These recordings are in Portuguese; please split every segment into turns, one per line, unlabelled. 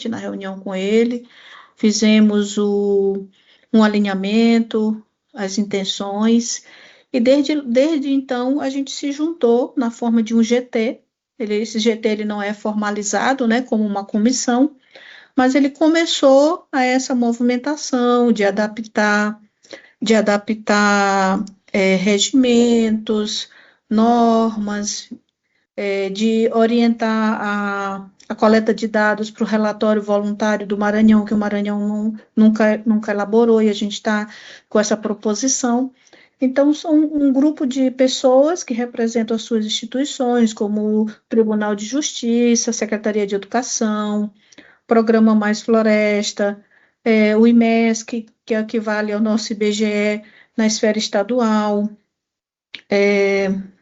na reunião com ele, fizemos um alinhamento, as intenções, e desde então a gente se juntou na forma de um GT. Esse GT ele não é formalizado, né, como uma comissão, mas ele começou a essa movimentação de adaptar regimentos, normas, de orientar a coleta de dados para o relatório voluntário do Maranhão, que o Maranhão nunca elaborou, e a gente está com essa proposição. Então, são um grupo de pessoas que representam as suas instituições, como o Tribunal de Justiça, a Secretaria de Educação, Programa Mais Floresta, o IMESC, que equivale ao nosso IBGE na esfera estadual.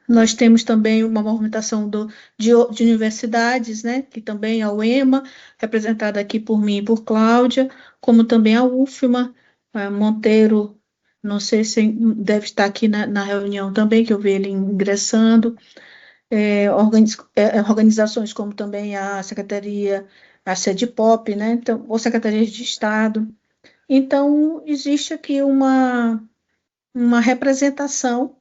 Nós temos também uma movimentação de universidades, né, que também é a UEMA, representada aqui por mim e por Cláudia, como também a UFMA, a Monteiro, não sei se deve estar aqui na reunião também, que eu vi ele ingressando, organizações como também a Secretaria, a SEDPOP, né, então, ou Secretarias de Estado. Então, existe aqui uma representação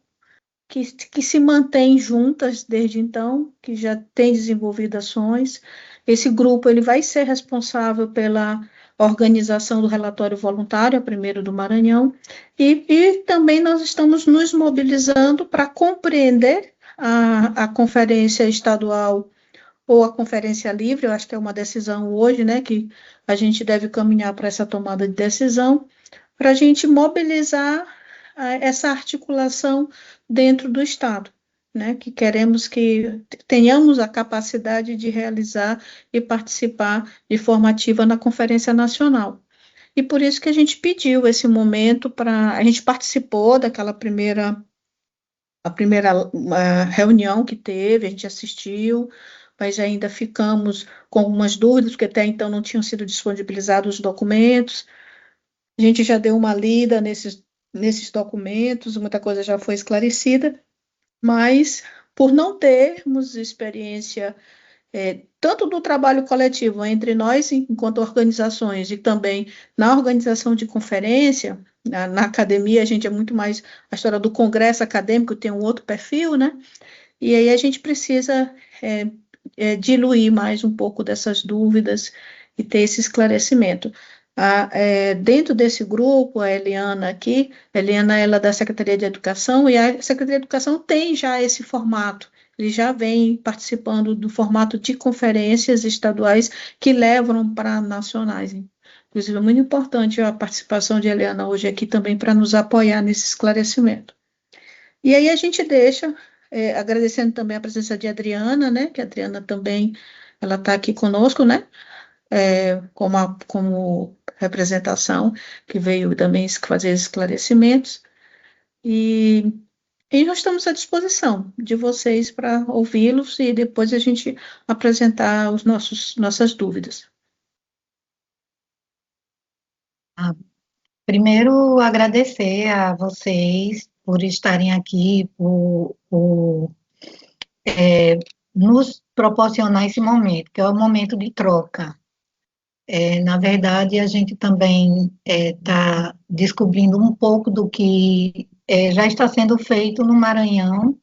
que se mantém juntas desde então, que já tem desenvolvido ações. Esse grupo ele vai ser responsável pela organização do relatório voluntário, a primeiro do Maranhão, e também nós estamos nos mobilizando para compreender a conferência estadual ou a conferência livre, eu acho que é uma decisão hoje, né, que a gente deve caminhar para essa tomada de decisão, para a gente mobilizar essa articulação dentro do Estado, né, que queremos que tenhamos a capacidade de realizar e participar de forma ativa na Conferência Nacional. E por isso que a gente pediu esse momento a gente participou daquela primeira reunião que teve, a gente assistiu, mas ainda ficamos com algumas dúvidas, porque até então não tinham sido disponibilizados os documentos. A gente já deu uma lida nesses documentos, muita coisa já foi esclarecida, mas por não termos experiência, tanto do trabalho coletivo entre nós, enquanto organizações, e também na organização de conferência, na academia, a gente é muito mais a história do congresso acadêmico, tem um outro perfil, né? E aí a gente precisa diluir mais um pouco dessas dúvidas e ter esse esclarecimento. Dentro desse grupo, a Eliana aqui, a Eliana ela é da Secretaria de Educação, e a Secretaria de Educação tem já esse formato, ele já vem participando do formato de conferências estaduais que levam para nacionais. Inclusive, é muito importante a participação de Eliana hoje aqui também para nos apoiar nesse esclarecimento. E aí a gente deixa, agradecendo também a presença de Adriana, né, que a Adriana também, ela está aqui conosco, né, como representação, que veio também fazer esclarecimentos, e, e nós estamos à disposição de vocês para ouvi-los e depois a gente apresentar nossas dúvidas.
Ah, primeiro, agradecer a vocês por estarem aqui, nos proporcionar esse momento, que é o momento de troca. Na verdade, a gente também está descobrindo um pouco do que já está sendo feito no Maranhão,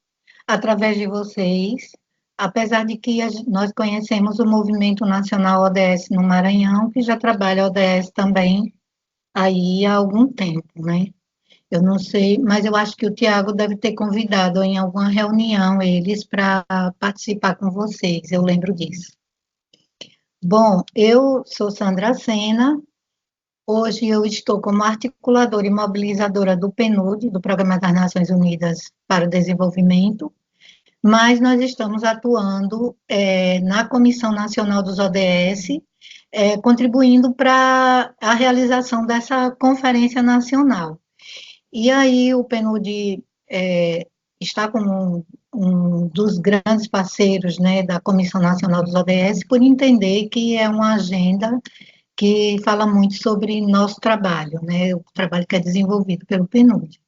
através de vocês, apesar de que nós conhecemos o Movimento Nacional ODS no Maranhão, que já trabalha ODS também aí há algum tempo, né? Eu não sei, mas eu acho que o Tiago deve ter convidado em alguma reunião eles para participar com vocês, eu lembro disso. Bom, eu sou Sandra Sena, hoje eu estou como articuladora e mobilizadora do PNUD, do Programa das Nações Unidas para o Desenvolvimento, mas nós estamos atuando na Comissão Nacional dos ODS, contribuindo para a realização dessa conferência nacional. E aí o PNUD está como um dos grandes parceiros, né, da Comissão Nacional dos ODS, por entender que é uma agenda que fala muito sobre nosso trabalho, né, o trabalho que é desenvolvido pelo PNUD.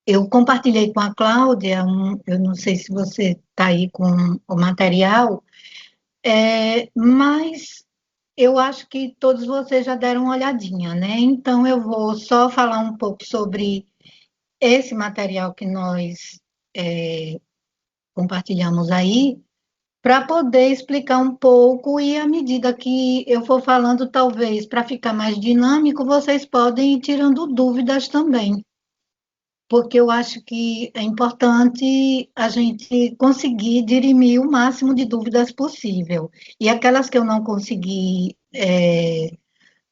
Eu compartilhei com a Cláudia, eu não sei se você está aí com o material, Mas eu acho que todos vocês já deram uma olhadinha, né? Então, eu vou só falar um pouco sobre esse material que nós compartilhamos aí, para poder explicar um pouco, e à medida que eu for falando, talvez, para ficar mais dinâmico, vocês podem ir tirando dúvidas também, porque eu acho que é importante a gente conseguir dirimir o máximo de dúvidas possível. E aquelas que eu não consegui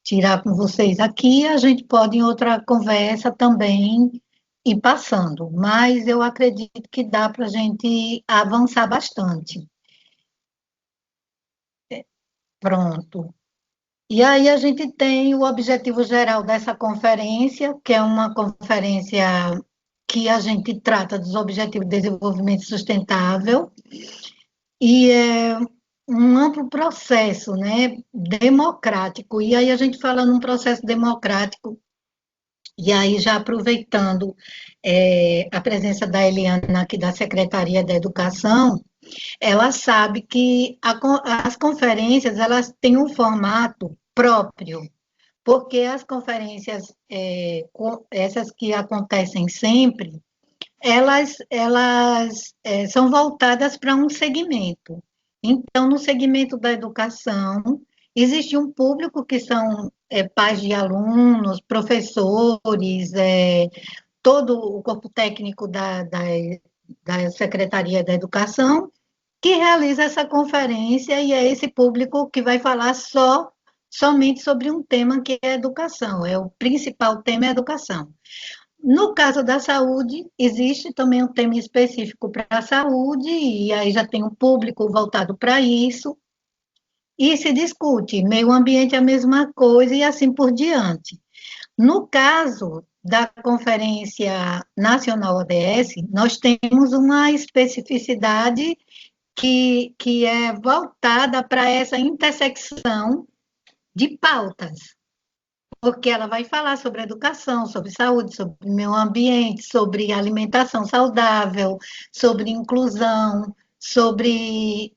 tirar com vocês aqui, a gente pode, em outra conversa, também ir passando, mas eu acredito que dá para a gente avançar bastante. Pronto. E aí a gente tem o objetivo geral dessa conferência, que é uma conferência que a gente trata dos Objetivos de Desenvolvimento Sustentável, e é um amplo processo, né, democrático. E aí a gente fala num processo democrático, e aí já aproveitando a presença da Eliana aqui da Secretaria da Educação, ela sabe que as conferências elas têm um formato próprio, porque as conferências, essas que acontecem sempre, elas são voltadas para um segmento. Então, no segmento da educação, existe um público que são pais de alunos, professores, todo o corpo técnico da Secretaria da Educação, que realiza essa conferência, e é esse público que vai falar somente sobre um tema que é educação, o principal tema é educação. No caso da saúde, existe também um tema específico para a saúde, e aí já tem um público voltado para isso, e se discute, meio ambiente é a mesma coisa, e assim por diante. No caso da Conferência Nacional ODS, nós temos uma especificidade que é voltada para essa intersecção de pautas, porque ela vai falar sobre educação, sobre saúde, sobre meio ambiente, sobre alimentação saudável, sobre inclusão, sobre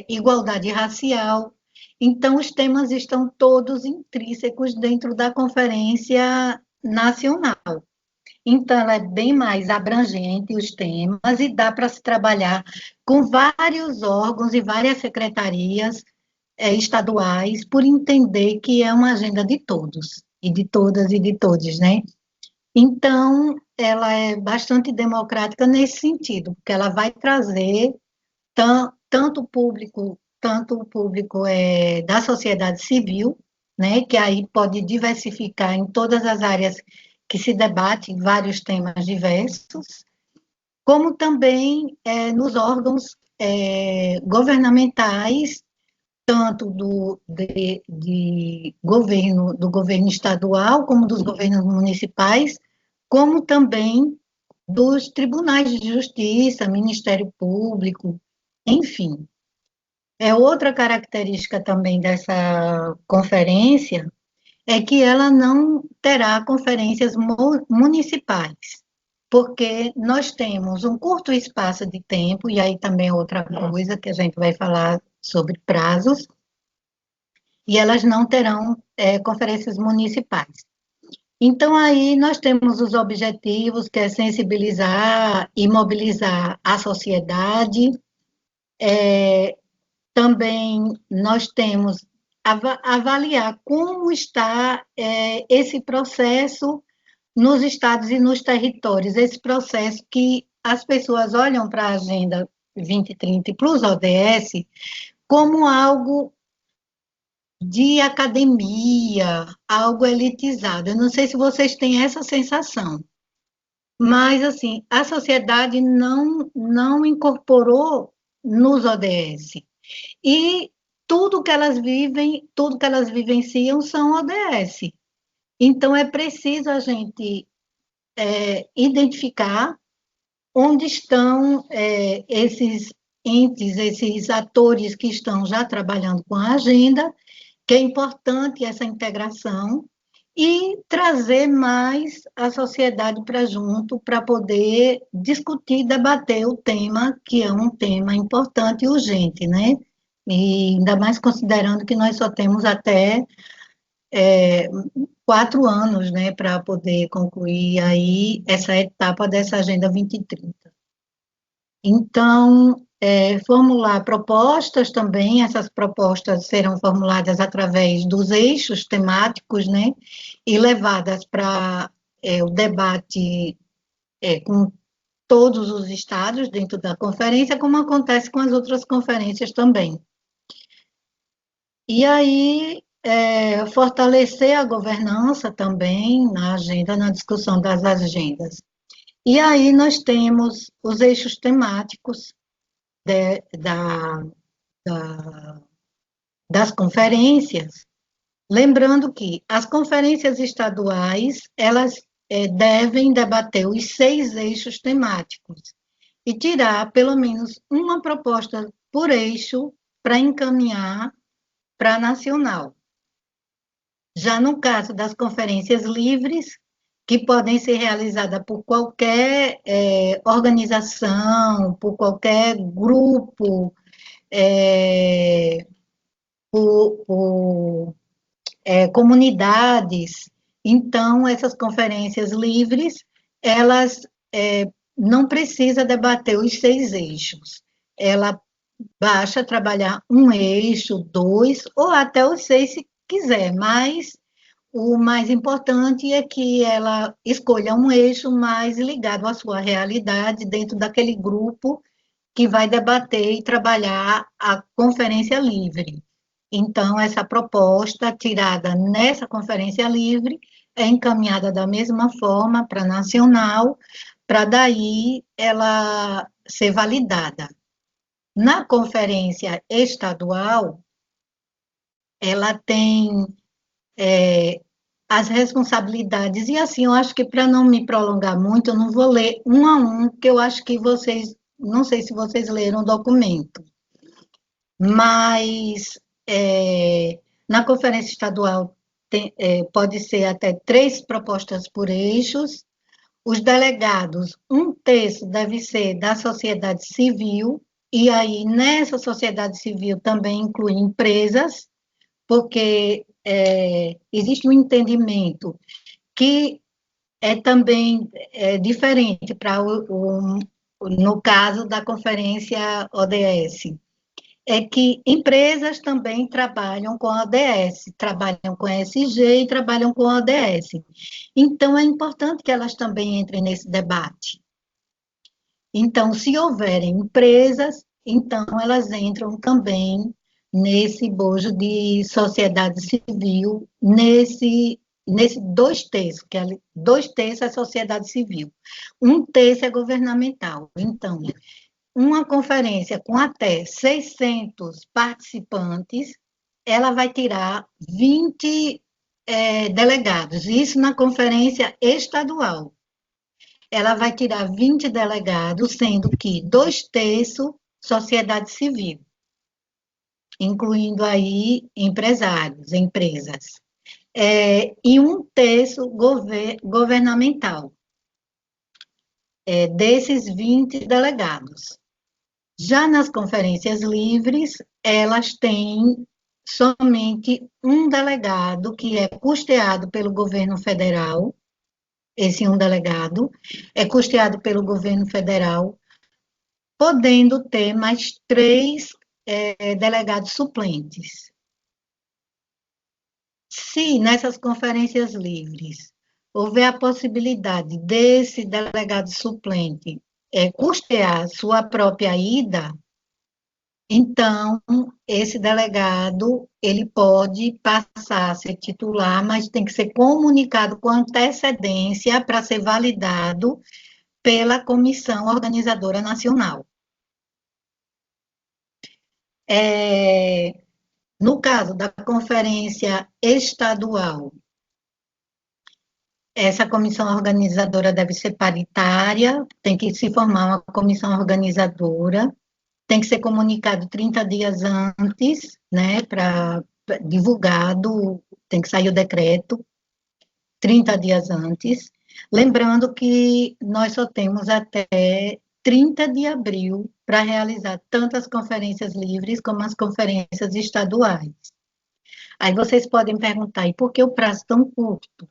igualdade racial. Então, os temas estão todos intrínsecos dentro da Conferência Nacional. Então, ela é bem mais abrangente, os temas, e dá para se trabalhar com vários órgãos e várias secretarias estaduais, por entender que é uma agenda de todos, e de todas e de todos, né? Então, ela é bastante democrática nesse sentido, porque ela vai trazer tanto o público da sociedade civil, né, que aí pode diversificar em todas as áreas que se debate, vários temas diversos, como também nos órgãos governamentais, tanto do governo estadual, como dos governos municipais, como também dos tribunais de justiça, Ministério Público, enfim. Outra característica também dessa conferência é que ela não terá conferências municipais, porque nós temos um curto espaço de tempo, e aí também é outra coisa que a gente vai falar sobre prazos, e elas não terão conferências municipais. Então, aí nós temos os objetivos, que é sensibilizar e mobilizar a sociedade. Também nós temos avaliar como está esse processo nos estados e nos territórios, esse processo que as pessoas olham para a Agenda 2030 e para os ODS como algo de academia, algo elitizado. Eu não sei se vocês têm essa sensação, mas assim, a sociedade não incorporou nos ODS. E tudo que elas vivem, tudo que elas vivenciam são ODS. Então, é preciso a gente identificar onde estão esses entes, esses atores que estão já trabalhando com a agenda, que é importante essa integração, e trazer mais a sociedade para junto, para poder discutir, debater o tema, que é um tema importante e urgente, né? E ainda mais considerando que nós só temos até 4 anos, né, para poder concluir aí essa etapa dessa Agenda 2030. Então, formular propostas também, essas propostas serão formuladas através dos eixos temáticos, né, e levadas para o debate com todos os estados dentro da conferência, como acontece com as outras conferências também. E aí, fortalecer a governança também na agenda, na discussão das agendas. E aí nós temos os eixos temáticos das conferências, lembrando que as conferências estaduais, elas devem debater os 6 eixos temáticos e tirar pelo menos uma proposta por eixo para encaminhar para a nacional. Já no caso das conferências livres, que podem ser realizadas por qualquer organização, por qualquer grupo, por comunidades. Então, essas conferências livres, elas não precisam debater os 6 eixos. Ela basta trabalhar um eixo, 2, ou até os 6, se quiser, mas o mais importante é que ela escolha um eixo mais ligado à sua realidade, dentro daquele grupo que vai debater e trabalhar a conferência livre. Então, essa proposta tirada nessa conferência livre é encaminhada da mesma forma para a nacional, para daí ela ser validada. Na conferência estadual, ela tem as responsabilidades, e assim, eu acho que para não me prolongar muito, eu não vou ler um a um, porque eu acho que vocês, não sei se vocês leram o documento, mas na conferência estadual pode ser até 3 propostas por eixos. Os delegados, 1/3 deve ser da sociedade civil, e aí nessa sociedade civil também inclui empresas, porque existe um entendimento que também diferente no caso da conferência ODS, é que empresas também trabalham com ODS, trabalham com ESG e trabalham com ODS. Então, é importante que elas também entrem nesse debate. Então, se houverem empresas, então elas entram também nesse bojo de sociedade civil, nesse 2/3, que 2/3 é sociedade civil, 1/3 é governamental. Então, uma conferência com até 600 participantes, ela vai tirar 20 delegados, isso na conferência estadual. Ela vai tirar 20 delegados, sendo que 2/3 sociedade civil, incluindo aí empresários, empresas, e 1/3 governamental, desses 20 delegados. Já nas conferências livres, elas têm somente um delegado, que é custeado pelo governo federal. Esse um delegado é custeado pelo governo federal, podendo ter mais 3 delegados suplentes. Se nessas conferências livres houver a possibilidade desse delegado suplente custear sua própria ida, então esse delegado ele pode passar a ser titular, mas tem que ser comunicado com antecedência para ser validado pela comissão organizadora nacional. No caso da conferência estadual, essa comissão organizadora deve ser paritária, tem que se formar uma comissão organizadora, tem que ser comunicado 30 dias antes, né, para divulgado, tem que sair o decreto 30 dias antes. Lembrando que nós só temos até 30 de abril para realizar tanto as conferências livres como as conferências estaduais. Aí vocês podem perguntar, e por que o prazo tão curto?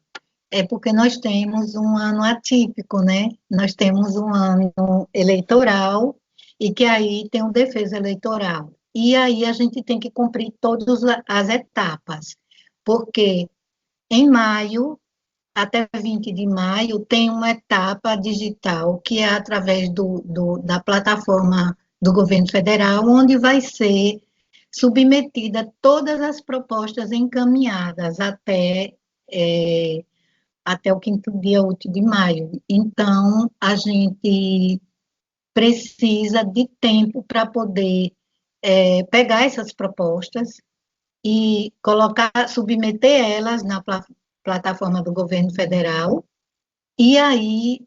É porque nós temos um ano atípico, né? Nós temos um ano eleitoral e que aí tem um defeso eleitoral. E aí a gente tem que cumprir todas as etapas, porque em maio, até 20 de maio, tem uma etapa digital, que é através da plataforma do governo federal, onde vai ser submetida todas as propostas encaminhadas até o quinto dia útil de maio. Então, a gente precisa de tempo para poder pegar essas propostas e colocar, submeter elas na plataforma do governo federal, e aí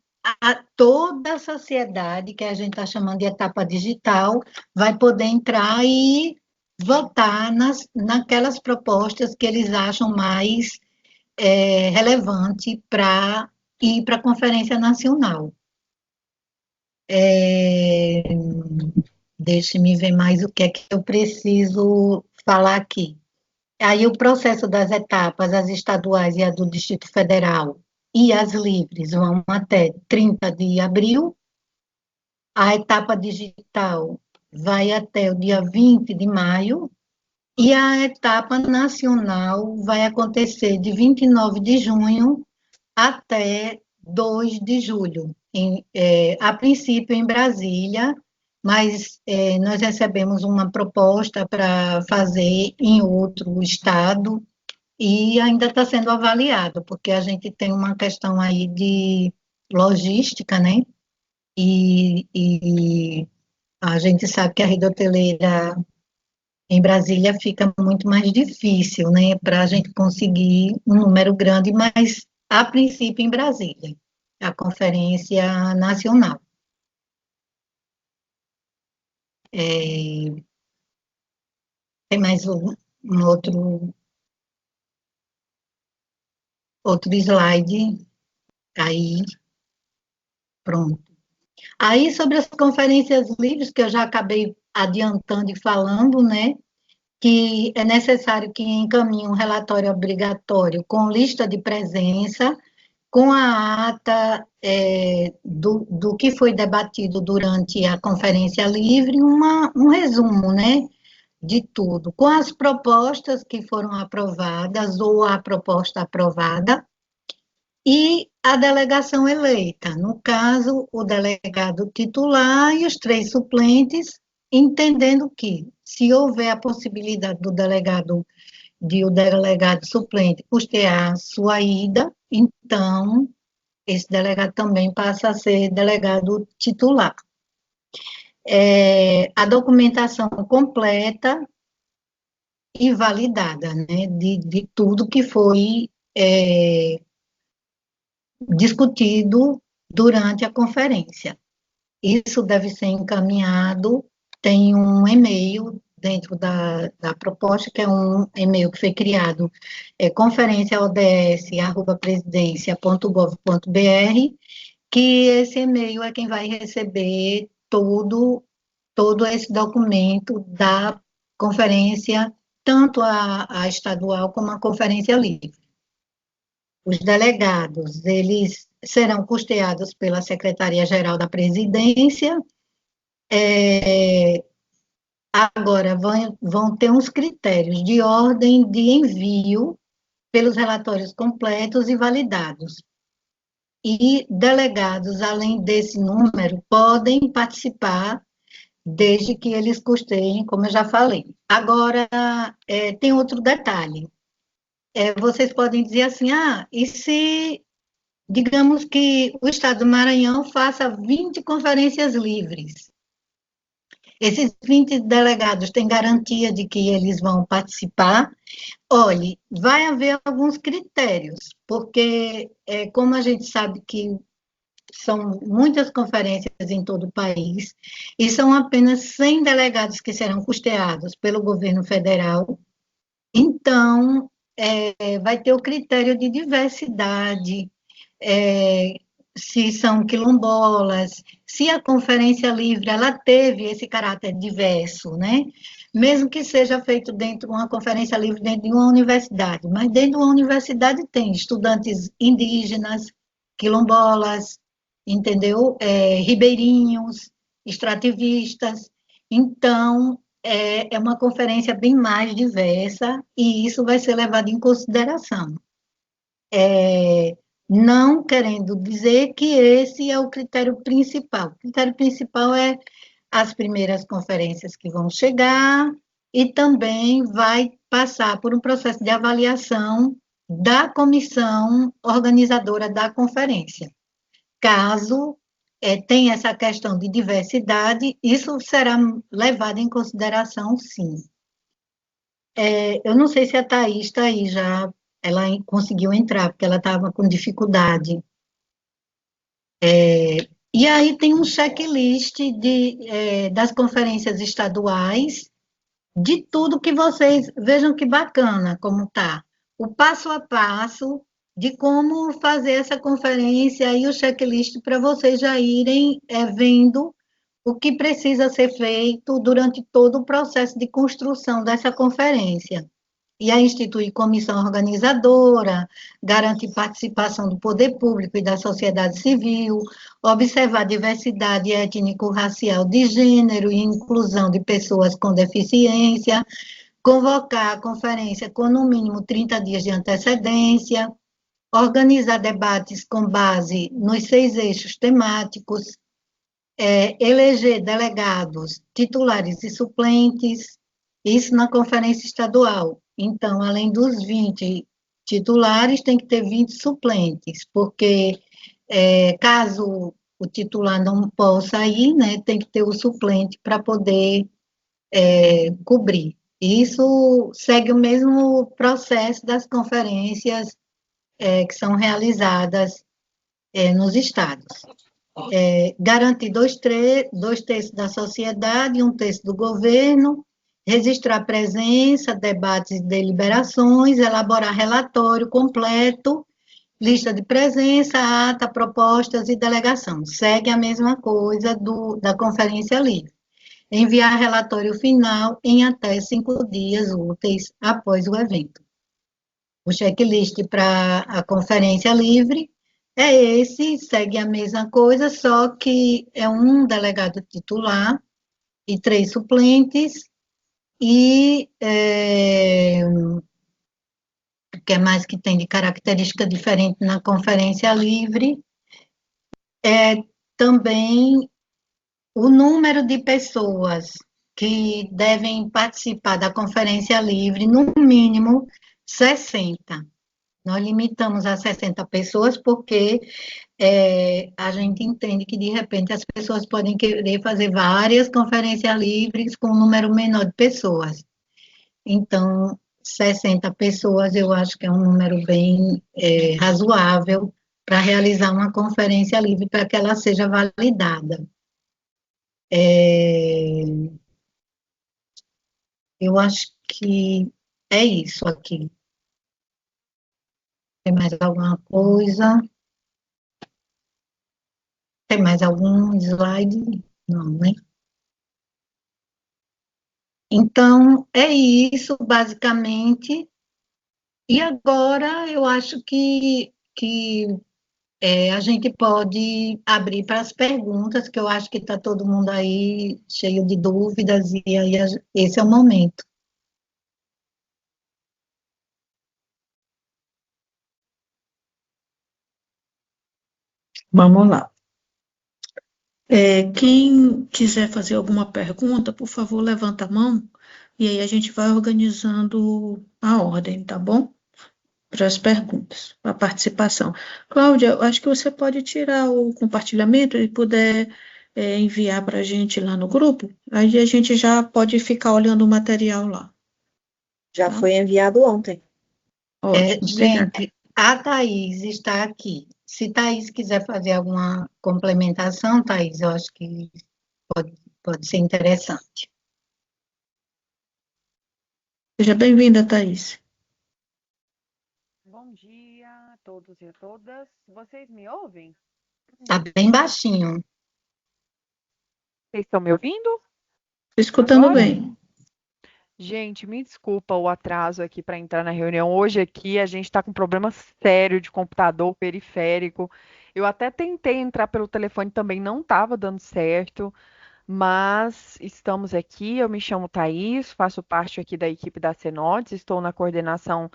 toda a sociedade, que a gente está chamando de etapa digital, vai poder entrar e votar naquelas propostas que eles acham mais relevante para ir para a Conferência Nacional. Deixe-me ver mais o que é que eu preciso falar aqui. Aí o processo das etapas, as estaduais e a do Distrito Federal, e as livres vão até 30 de abril. A etapa digital vai até o dia 20 de maio, e a etapa nacional vai acontecer de 29 de junho até 2 de julho, a princípio em Brasília, mas nós recebemos uma proposta para fazer em outro estado e ainda está sendo avaliado, porque a gente tem uma questão aí de logística, né? E a gente sabe que a rede hoteleira em Brasília fica muito mais difícil, né, para a gente conseguir um número grande, mas a princípio em Brasília, a Conferência Nacional. Tem mais um outro slide aí, pronto. Aí, sobre as conferências livres, que eu já acabei adiantando e falando, né, que é necessário que encaminhe um relatório obrigatório com lista de presença, com a ata do que foi debatido durante a conferência livre, um resumo, né, de tudo, com as propostas que foram aprovadas ou a proposta aprovada, e a delegação eleita, no caso, o delegado titular e os 3 suplentes, entendendo que, se houver a possibilidade o delegado suplente custear sua ida, então, esse delegado também passa a ser delegado titular. A documentação completa e validada, né, de tudo que foi discutido durante a conferência. Isso deve ser encaminhado, tem um e-mail dentro da proposta, que é um e-mail que foi criado, conferenciaods@presidencia.gov.br, que esse e-mail é quem vai receber todo esse documento da conferência, tanto a estadual como a conferência livre. Os delegados, eles serão custeados pela Secretaria-Geral da Presidência. Agora, vão ter uns critérios de ordem de envio pelos relatórios completos e validados. E delegados, além desse número, podem participar, desde que eles custeiem, como eu já falei. Agora, tem outro detalhe. Vocês podem dizer assim, e se, digamos que o Estado do Maranhão faça 20 conferências livres? Esses 20 delegados têm garantia de que eles vão participar? Olhe, vai haver alguns critérios, porque como a gente sabe que são muitas conferências em todo o país, e são apenas 100 delegados que serão custeados pelo governo federal, então vai ter o critério de diversidade, se são quilombolas, se a Conferência Livre ela teve esse caráter diverso, né? Mesmo que seja feito dentro de uma Conferência Livre, dentro de uma universidade, mas dentro de uma universidade tem estudantes indígenas, quilombolas, entendeu? Ribeirinhos, extrativistas. Então, é uma conferência bem mais diversa e isso vai ser levado em consideração. Não querendo dizer que esse é o critério principal. O critério principal é as primeiras conferências que vão chegar e também vai passar por um processo de avaliação da comissão organizadora da conferência. Caso tenha essa questão de diversidade, isso será levado em consideração, sim. Eu não sei se a Thaís está aí já, ela conseguiu entrar, porque ela estava com dificuldade. E aí tem um checklist das conferências estaduais, de tudo que vocês vejam que bacana como está. O passo a passo de como fazer essa conferência e o checklist para vocês já irem vendo o que precisa ser feito durante todo o processo de construção dessa conferência. E a instituir comissão organizadora, garantir participação do poder público e da sociedade civil, observar a diversidade étnico-racial de gênero e inclusão de pessoas com deficiência, convocar a conferência com no mínimo 30 dias de antecedência, organizar debates com base nos 6 eixos temáticos, eleger delegados titulares e suplentes, isso na conferência estadual. Então, além dos 20 titulares, tem que ter 20 suplentes, porque caso o titular não possa ir, né, tem que ter o suplente para poder cobrir. Isso segue o mesmo processo das conferências que são realizadas nos estados. Garantir 2/3 da sociedade e 1/3 do governo, registrar presença, debates e deliberações, elaborar relatório completo, lista de presença, ata, propostas e delegação. Segue a mesma coisa da Conferência Livre. Enviar relatório final em até 5 dias úteis após o evento. O checklist para a Conferência Livre é esse, segue a mesma coisa, só que é um delegado titular e 3 suplentes, e o que mais que tem de característica diferente na Conferência Livre é também o número de pessoas que devem participar da Conferência Livre, no mínimo 60. Nós limitamos a 60 pessoas porque a gente entende que, de repente, as pessoas podem querer fazer várias conferências livres com um número menor de pessoas. Então, 60 pessoas eu acho que é um número bem razoável para realizar uma conferência livre, para que ela seja validada. Eu acho que é isso aqui. Tem mais alguma coisa? Tem mais algum slide? Não, né? Então, é isso, basicamente. E agora eu acho que a gente pode abrir para as perguntas, que eu acho que está todo mundo aí cheio de dúvidas, e aí esse é o momento.
Vamos lá. Quem quiser fazer alguma pergunta, por favor, levanta a mão e aí a gente vai organizando a ordem, tá bom? Para as perguntas, para a participação. Cláudia, eu acho que você pode tirar o compartilhamento e puder enviar para a gente lá no grupo, aí a gente já pode ficar olhando o material lá.
Já foi enviado ontem.
Ótimo, obrigada.
Gente, a Thaís está aqui. Se Thaís quiser fazer alguma complementação, Thaís, eu acho que pode ser interessante.
Seja bem-vinda, Thaís.
Bom dia a todos e a todas. Vocês me ouvem?
Tá bem baixinho.
Vocês estão me ouvindo
Escutando
agora?
bem.
Gente, me desculpa o atraso aqui para entrar na reunião. Hoje aqui a gente está com um problema sério de computador periférico. Eu até tentei entrar pelo telefone também, não estava dando certo, mas estamos aqui. Eu me chamo Thaís, faço parte aqui da equipe da Cenotes, estou na coordenação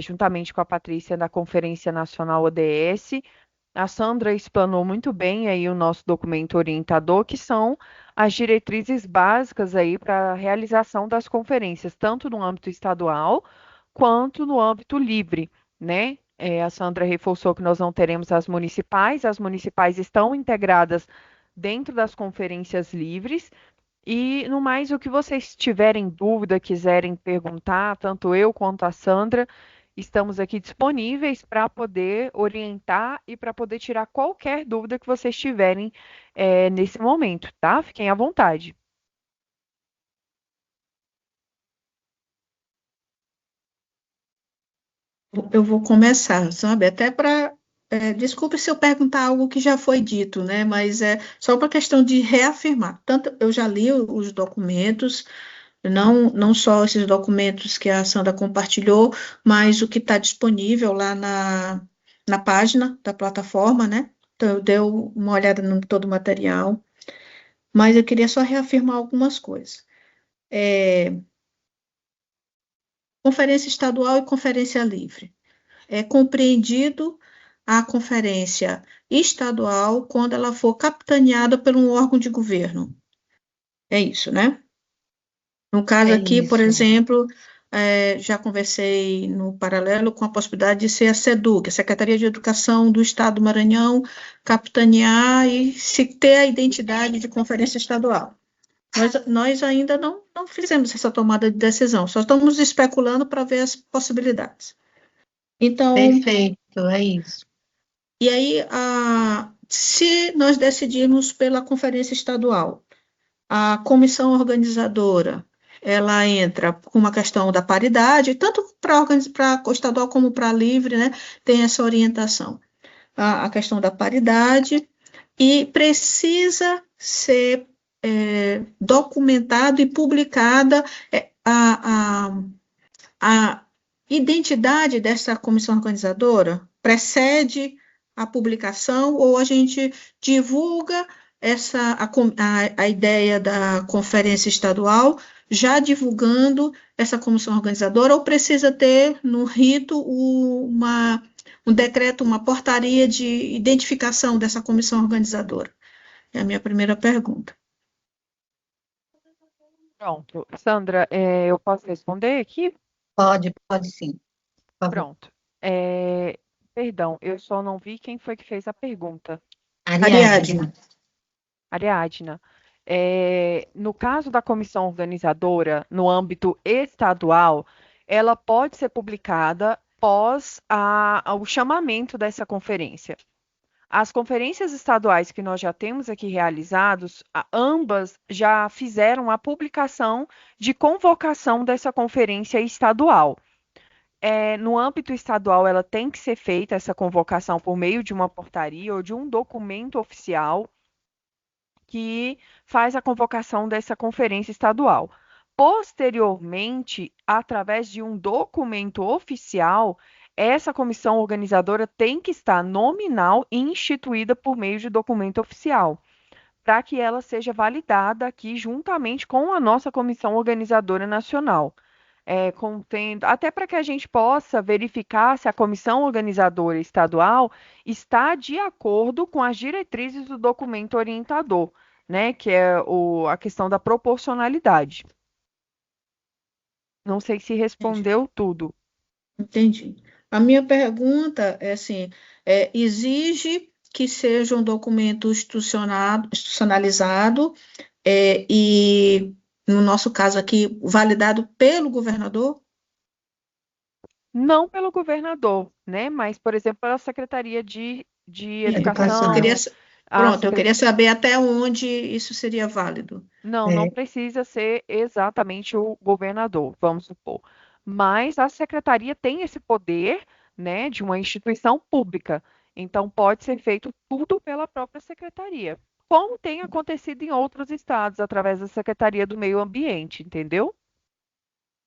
juntamente com a Patrícia da Conferência Nacional ODS. A Sandra explanou muito bem aí o nosso documento orientador, que são as diretrizes básicas aí para a realização das conferências, tanto no âmbito estadual quanto no âmbito livre, né? A Sandra reforçou que nós não teremos as municipais estão integradas dentro das conferências livres, e no mais, o que vocês tiverem dúvida, quiserem perguntar, tanto eu quanto a Sandra, estamos aqui disponíveis para poder orientar e para poder tirar qualquer dúvida que vocês tiverem nesse momento, tá? Fiquem à vontade.
Eu vou começar, sabe? Até para. Desculpe se eu perguntar algo que já foi dito, né? Mas é só para questão de reafirmar. Tanto eu já li os documentos, não só esses documentos que a Sandra compartilhou, mas o que está disponível lá na página da plataforma, né? Então, eu dei uma olhada no todo o material, mas eu queria só reafirmar algumas coisas. Conferência estadual e conferência livre. É compreendido a conferência estadual quando ela for capitaneada por um órgão de governo. É isso, né? No caso aqui, por exemplo, já conversei no paralelo com a possibilidade de ser a SEDUC, a Secretaria de Educação do Estado do Maranhão, capitanear e se ter a identidade de conferência estadual. Nós ainda não fizemos essa tomada de decisão, só estamos especulando para ver as possibilidades. Então,
Perfeito, é isso.
e aí, se nós decidirmos pela conferência estadual, a comissão organizadora, ela entra com uma questão da paridade, tanto para o estadual como para a livre, né, tem essa orientação. A questão da paridade, e precisa ser documentado e publicada a identidade dessa comissão organizadora precede a publicação ou a gente divulga a ideia da conferência estadual, já divulgando essa comissão organizadora, ou precisa ter no rito um decreto, uma portaria de identificação dessa comissão organizadora? É a minha primeira pergunta.
Pronto. Sandra, eu posso responder aqui?
Pode sim. Por favor.
Pronto. Perdão, eu só não vi quem foi que fez a pergunta.
Ariadna.
Ariadna, no caso da comissão organizadora, no âmbito estadual, ela pode ser publicada após o chamamento dessa conferência. As conferências estaduais que nós já temos aqui realizados, ambas já fizeram a publicação de convocação dessa conferência estadual. No âmbito estadual, ela tem que ser feita essa convocação por meio de uma portaria ou de um documento oficial que faz a convocação dessa conferência estadual. Posteriormente, através de um documento oficial, essa comissão organizadora tem que estar nominal e instituída por meio de documento oficial, para que ela seja validada aqui juntamente com a nossa comissão organizadora nacional. Até para que a gente possa verificar se a comissão organizadora estadual está de acordo com as diretrizes do documento orientador, né, que é a questão da proporcionalidade. Não sei se respondeu tudo.
Entendi. A minha pergunta é assim, exige que seja um documento institucionalizado e, no nosso caso aqui, validado pelo governador?
Não pelo governador, né, mas, por exemplo, pela Secretaria de Educação.
Eu queria saber até onde isso seria válido.
Não precisa ser exatamente o governador, vamos supor. Mas a secretaria tem esse poder, né, de uma instituição pública. Então, pode ser feito tudo pela própria secretaria, como tem acontecido em outros estados, através da Secretaria do Meio Ambiente, entendeu?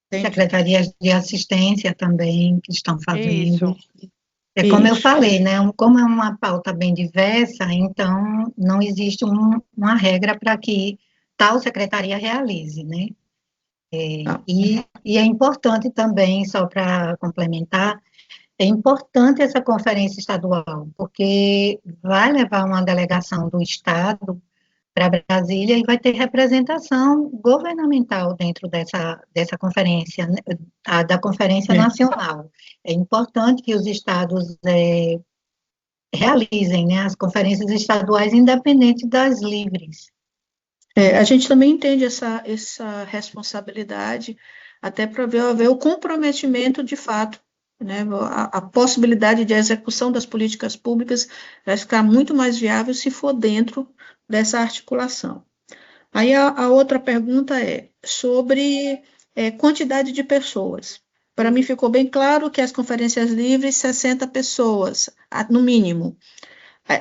Entendi.
Secretarias de assistência também que estão fazendo.
Isso.
É como eu
Isso.
falei, né? Como é uma pauta bem diversa, então não existe uma regra para que tal secretaria realize, né?
Tá.
E é importante também, só para complementar, é importante essa conferência estadual, porque vai levar uma delegação do Estado para Brasília e vai ter representação governamental dentro dessa conferência, né, da Conferência
É.
Nacional. É importante que os estados realizem, né, as conferências estaduais independentes das livres.
A gente também entende essa responsabilidade, até para ver o comprometimento de fato, né? A possibilidade de execução das políticas públicas vai ficar muito mais viável se for dentro dessa articulação. Aí a outra pergunta é sobre quantidade de pessoas. Para mim ficou bem claro que as conferências livres, 60 pessoas, no mínimo.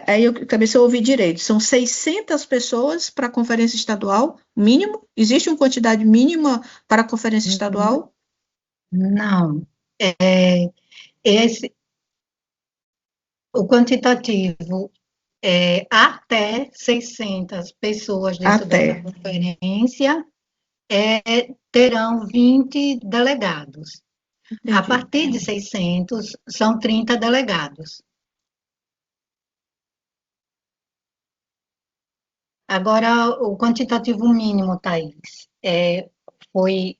Aí eu quero ver se eu ouvi direito. São 600 pessoas para a conferência estadual, mínimo? Existe uma quantidade mínima para a conferência estadual?
Não. O quantitativo é até 600 pessoas dentro dessa
Até.
conferência, terão 20 delegados. A
Entendi.
partir de 600, são 30 delegados. Agora, o quantitativo mínimo, Thaís, foi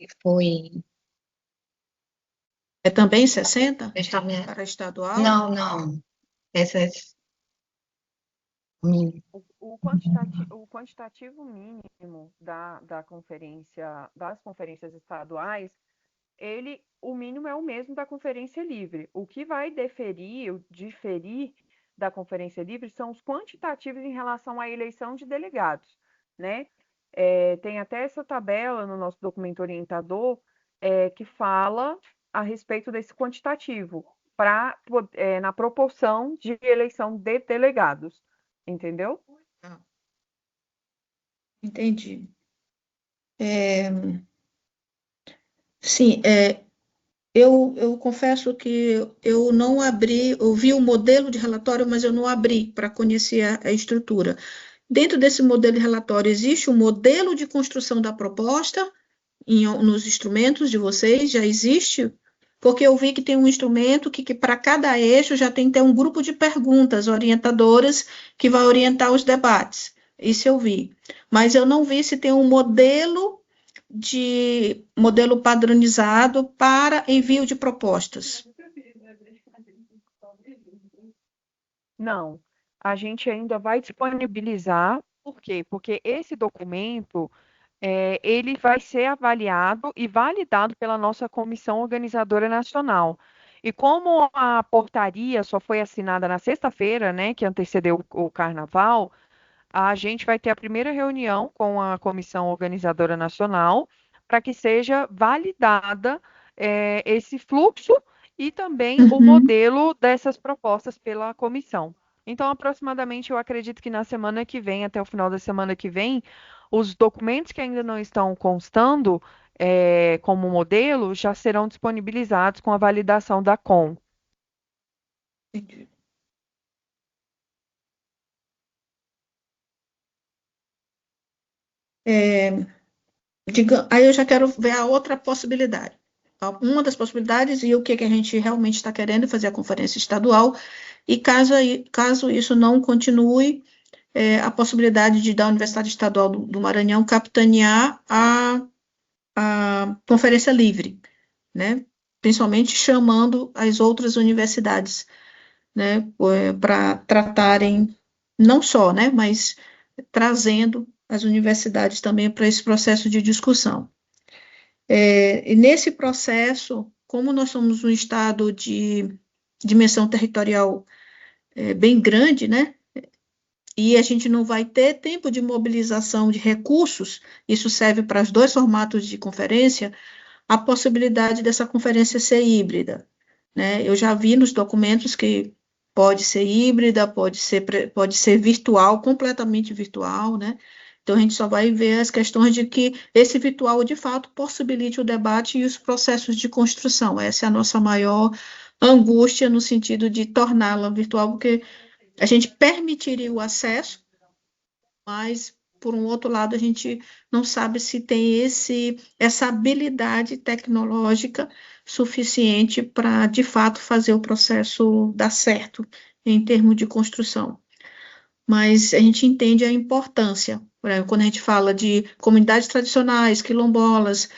É também 60
esta-
para estadual?
não, essa é mínimo.
O quantitativo mínimo das conferências estaduais, o mínimo é o mesmo da conferência livre. O que vai diferir da conferência livre são os quantitativos em relação à eleição de delegados, né? Tem até essa tabela no nosso documento orientador que fala a respeito desse quantitativo na proporção de eleição de delegados, entendeu?
Entendi. Sim, eu confesso que eu não abri, eu vi o modelo de relatório, mas eu não abri para conhecer a estrutura. Dentro desse modelo de relatório, existe um modelo de construção da proposta nos instrumentos de vocês? Já existe? Porque eu vi que tem um instrumento que para cada eixo já tem que ter um grupo de perguntas orientadoras que vai orientar os debates. Isso eu vi. Mas eu não vi se tem um modelo padronizado para envio de propostas.
Não, a gente ainda vai disponibilizar. Por quê? Porque esse documento ele vai ser avaliado e validado pela nossa Comissão Organizadora Nacional. E como a portaria só foi assinada na sexta-feira, né, que antecedeu o Carnaval, a gente vai ter a primeira reunião com a Comissão Organizadora Nacional para que seja validada esse fluxo e também o modelo dessas propostas pela comissão. Então, aproximadamente, eu acredito que na semana que vem, até o final da semana que vem, os documentos que ainda não estão constando como modelo já serão disponibilizados com a validação da COM.
Entendi. Aí eu já quero ver a outra possibilidade. Uma das possibilidades e o que a gente realmente está querendo é fazer a conferência estadual, e caso isso não continue, a possibilidade de da Universidade Estadual do Maranhão capitanear a conferência livre, né? Principalmente chamando as outras universidades, né, para tratarem, não só, né, mas trazendo as universidades também para esse processo de discussão. E nesse processo, como nós somos um estado de dimensão territorial bem grande, né, e a gente não vai ter tempo de mobilização de recursos, isso serve para os dois formatos de conferência, a possibilidade dessa conferência ser híbrida, né? Eu já vi nos documentos que pode ser híbrida, pode ser virtual, completamente virtual, né? Então, a gente só vai ver as questões de que esse virtual, de fato, possibilite o debate e os processos de construção. Essa é a nossa maior angústia no sentido de torná-la virtual, porque a gente permitiria o acesso, mas, por um outro lado, a gente não sabe se tem essa habilidade tecnológica suficiente para, de fato, fazer o processo dar certo em termos de construção. Mas a gente entende a importância. Por exemplo, quando a gente fala de comunidades tradicionais, quilombolas,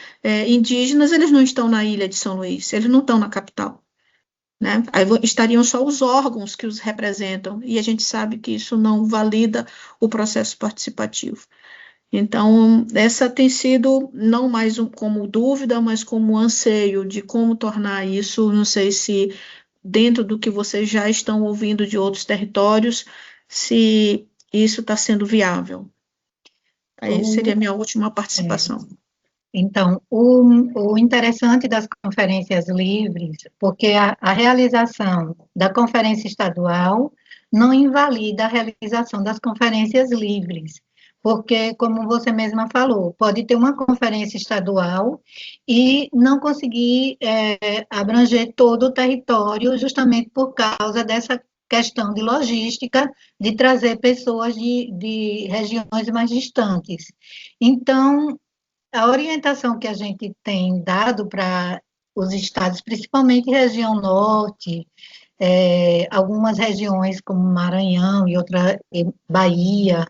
indígenas, eles não estão na ilha de São Luís, eles não estão na capital, né? Aí estariam só os órgãos que os representam, e a gente sabe que isso não valida o processo participativo. Então, essa tem sido não mais como dúvida, mas como anseio de como tornar isso, não sei se dentro do que vocês já estão ouvindo de outros territórios, se isso está sendo viável. Aí seria a minha última participação.
Então, o interessante das conferências livres, porque a realização da conferência estadual não invalida a realização das conferências livres, porque, como você mesma falou, pode ter uma conferência estadual e não conseguir abranger todo o território, justamente por causa dessa questão de logística, de trazer pessoas de regiões mais distantes. Então, a orientação que a gente tem dado para os estados, principalmente região norte, algumas regiões como Maranhão e outra Bahia,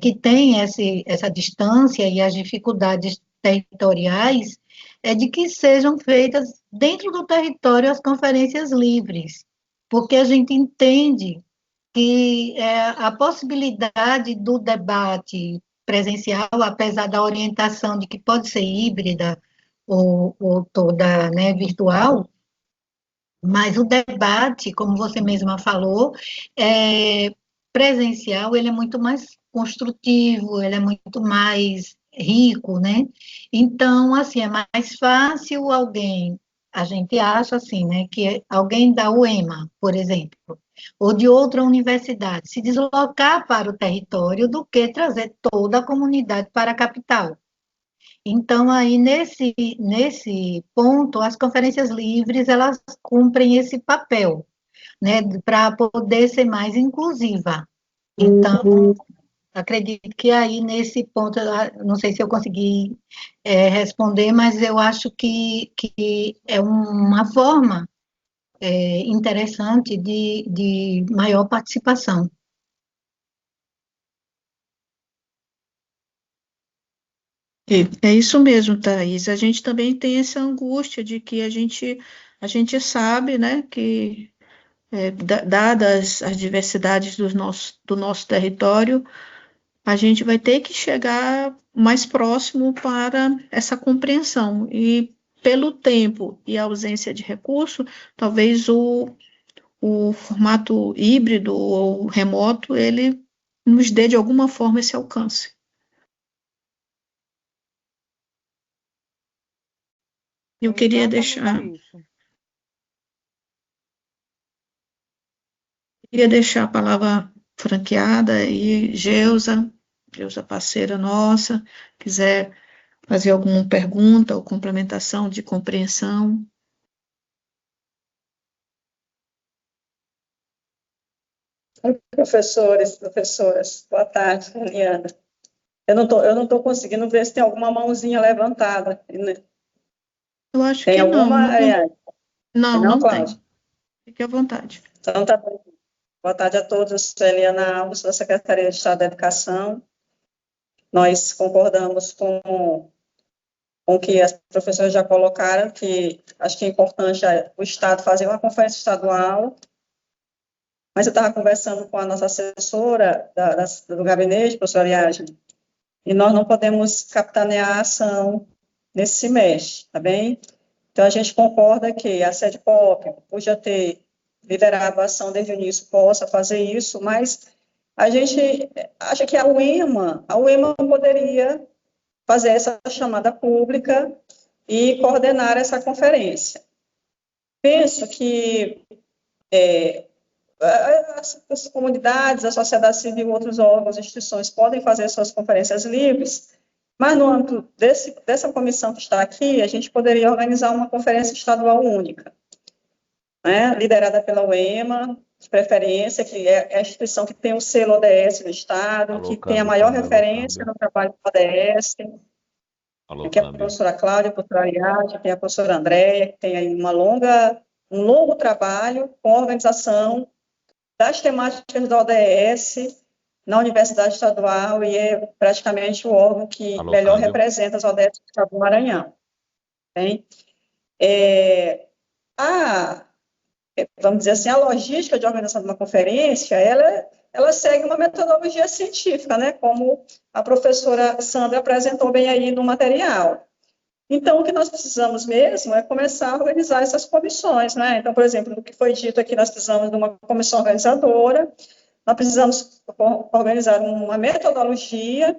que tem essa distância e as dificuldades territoriais, é de que sejam feitas dentro do território as conferências livres, porque a gente entende que a possibilidade do debate presencial, apesar da orientação de que pode ser híbrida ou toda, né, virtual, mas o debate, como você mesma falou, presencial, ele é muito mais construtivo, ele é muito mais rico, né? Então, assim, é mais fácil alguém, a gente acha assim, né, que alguém da UEMA, por exemplo, ou de outra universidade, se deslocar para o território do que trazer toda a comunidade para a capital. Então, aí, nesse ponto, as conferências livres, elas cumprem esse papel, né, para poder ser mais inclusiva. Então, acredito que aí, nesse ponto, não sei se eu consegui responder, mas eu acho que é uma forma interessante de maior participação.
É isso mesmo, Thaís. A gente também tem essa angústia de que a gente sabe, né, que, dadas as diversidades do nosso território, a gente vai ter que chegar mais próximo para essa compreensão. E pelo tempo e a ausência de recurso, talvez o formato híbrido ou remoto, ele nos dê de alguma forma esse alcance. Eu queria deixar a palavra franqueada e Geusa parceira nossa, quiser fazer alguma pergunta ou complementação de compreensão.
Oi, professores, professoras, boa tarde, Eliana. Eu não tô conseguindo ver se tem alguma mãozinha levantada, né?
Eu acho
Tem
que
alguma, Eliana?
não
Cláudia?
tem. Fique à vontade.
Então, tá bom. Boa tarde a todos. Eu sou Eliana Alves, da Secretaria de Estado da Educação. Nós concordamos com o que as professoras já colocaram, que acho que é importante o Estado fazer uma conferência estadual. Mas eu estava conversando com a nossa assessora do gabinete, professora Ariadne, e nós não podemos capitanear a ação nesse semestre, tá bem? Então, a gente concorda que a sede POP podia ter liderado a ação desde o início, possa fazer isso, mas a gente acha que a UEMA poderia fazer essa chamada pública e coordenar essa conferência. Penso que as comunidades, a sociedade civil, outros órgãos, instituições podem fazer suas conferências livres, mas no âmbito dessa comissão que está aqui, a gente poderia organizar uma conferência estadual única, né, liderada pela UEMA, de preferência, que é a instituição que tem o selo ODS no Estado, que tem a maior referência no trabalho do ODS, que é a professora Cláudia, a professora Ariadne, tem a professora Andréia, que tem aí um longo trabalho com a organização das temáticas da ODS na Universidade Estadual e é praticamente o órgão que melhor representa as ODS do Estado do Maranhão. Bem, vamos dizer assim, a logística de organização de uma conferência, ela segue uma metodologia científica, né, como a professora Sandra apresentou bem aí no material. Então, o que nós precisamos mesmo é começar a organizar essas comissões, né? Então, por exemplo, no que foi dito aqui, nós precisamos de uma comissão organizadora, nós precisamos organizar uma metodologia.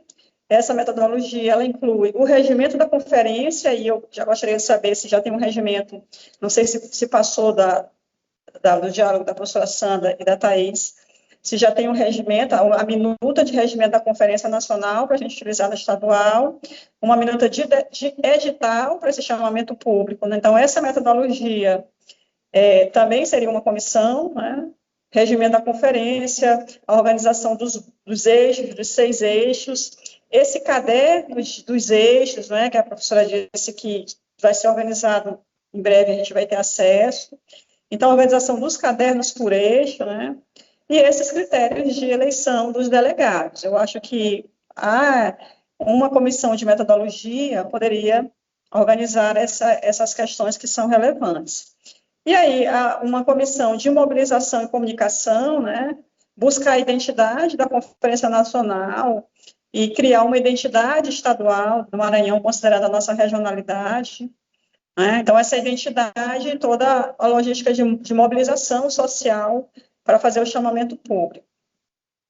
Essa metodologia, ela inclui o regimento da conferência, e eu já gostaria de saber se já tem um regimento, não sei se passou do diálogo da professora Sandra e da Thais, se já tem um regimento, a minuta de regimento da Conferência Nacional para a gente utilizar na estadual, uma minuta de edital para esse chamamento público, né? Então, essa metodologia também seria uma comissão, né? Regimento da conferência, a organização dos eixos, dos 6 eixos, esse caderno dos eixos, né, que a professora disse que vai ser organizado, em breve a gente vai ter acesso. Então, a organização dos cadernos por eixo, né, e esses critérios de eleição dos delegados. Eu acho que uma comissão de metodologia poderia organizar essas questões que são relevantes. E aí, uma comissão de mobilização e comunicação, né, buscar a identidade da Conferência Nacional e criar uma identidade estadual do Maranhão, considerada a nossa regionalidade, né? Então, essa identidade e toda a logística de mobilização social para fazer o chamamento público.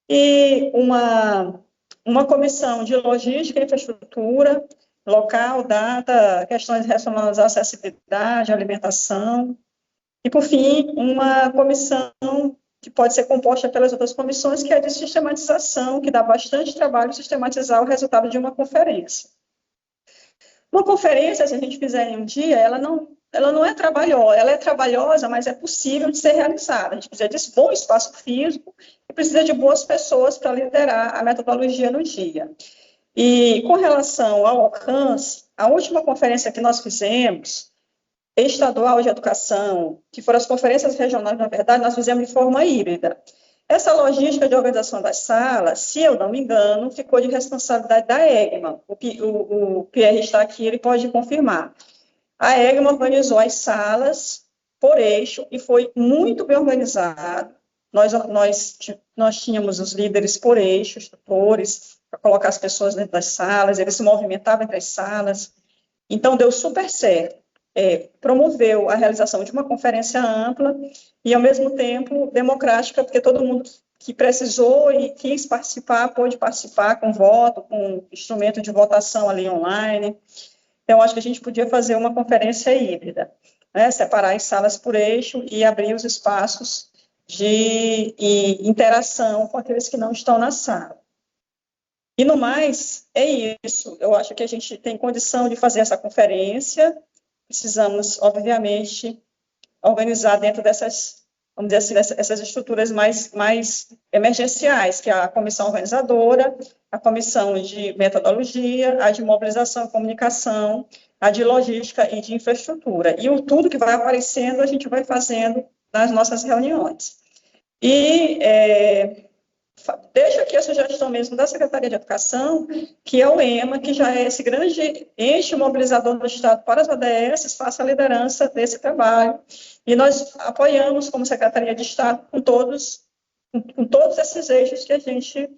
E uma comissão de logística e infraestrutura, local, data, questões relacionadas à acessibilidade, alimentação. E, por fim, uma comissão que pode ser composta pelas outras comissões, que é de sistematização, que dá bastante trabalho sistematizar o resultado de uma conferência. Uma conferência, se a gente fizer em um dia, ela não é trabalhosa, ela é trabalhosa, mas é possível de ser realizada. A gente precisa de bom espaço físico e precisa de boas pessoas para liderar a metodologia no dia. E com relação ao alcance, a última conferência que nós fizemos, estadual de educação, que foram as conferências regionais, na verdade, nós fizemos de forma híbrida. Essa logística de organização das salas, se eu não me engano, ficou de responsabilidade da EGMA. O Pierre está aqui, ele pode confirmar. A EGMA organizou as salas por eixo e foi muito bem organizado. Nós tínhamos os líderes por eixo, os tutores, para colocar as pessoas dentro das salas, eles se movimentavam entre as salas. Então, deu super certo. Promoveu a realização de uma conferência ampla e, ao mesmo tempo, democrática, porque todo mundo que precisou e quis participar, pôde participar com voto, com instrumento de votação ali online. Então, acho que a gente podia fazer uma conferência híbrida, né? Separar as salas por eixo e abrir os espaços de interação com aqueles que não estão na sala. E, no mais, é isso. Eu acho que a gente tem condição de fazer essa conferência. Precisamos, obviamente, organizar dentro dessas, vamos dizer assim, essas estruturas mais emergenciais, que é a comissão organizadora, a comissão de metodologia, a de mobilização e comunicação, a de logística e de infraestrutura. E tudo que vai aparecendo, a gente vai fazendo nas nossas reuniões. E deixo aqui a sugestão mesmo da Secretaria de Educação, que é o EMA, que já é esse grande ente mobilizador do Estado para as ODS, faça a liderança desse trabalho. E nós apoiamos, como Secretaria de Estado, com todos esses eixos que a gente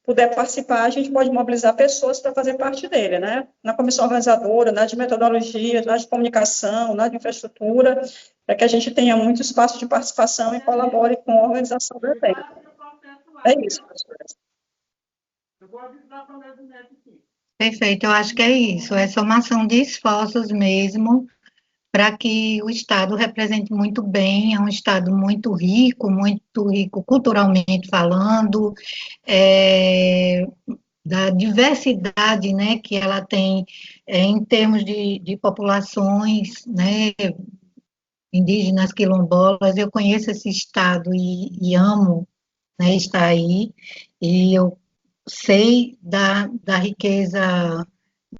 puder participar, a gente pode mobilizar pessoas para fazer parte dele, né? Na comissão organizadora, na de metodologia, na de comunicação, na de infraestrutura, para que a gente tenha muito espaço de participação e colabore com a organização do evento. É isso, professora.
Perfeito, eu acho que é isso, é somação de esforços mesmo, para que o Estado represente muito bem, é um Estado muito rico culturalmente falando, da diversidade, né, que ela tem em termos de populações, né, indígenas, quilombolas. Eu conheço esse Estado e amo, né, estar aí, e eu sei da riqueza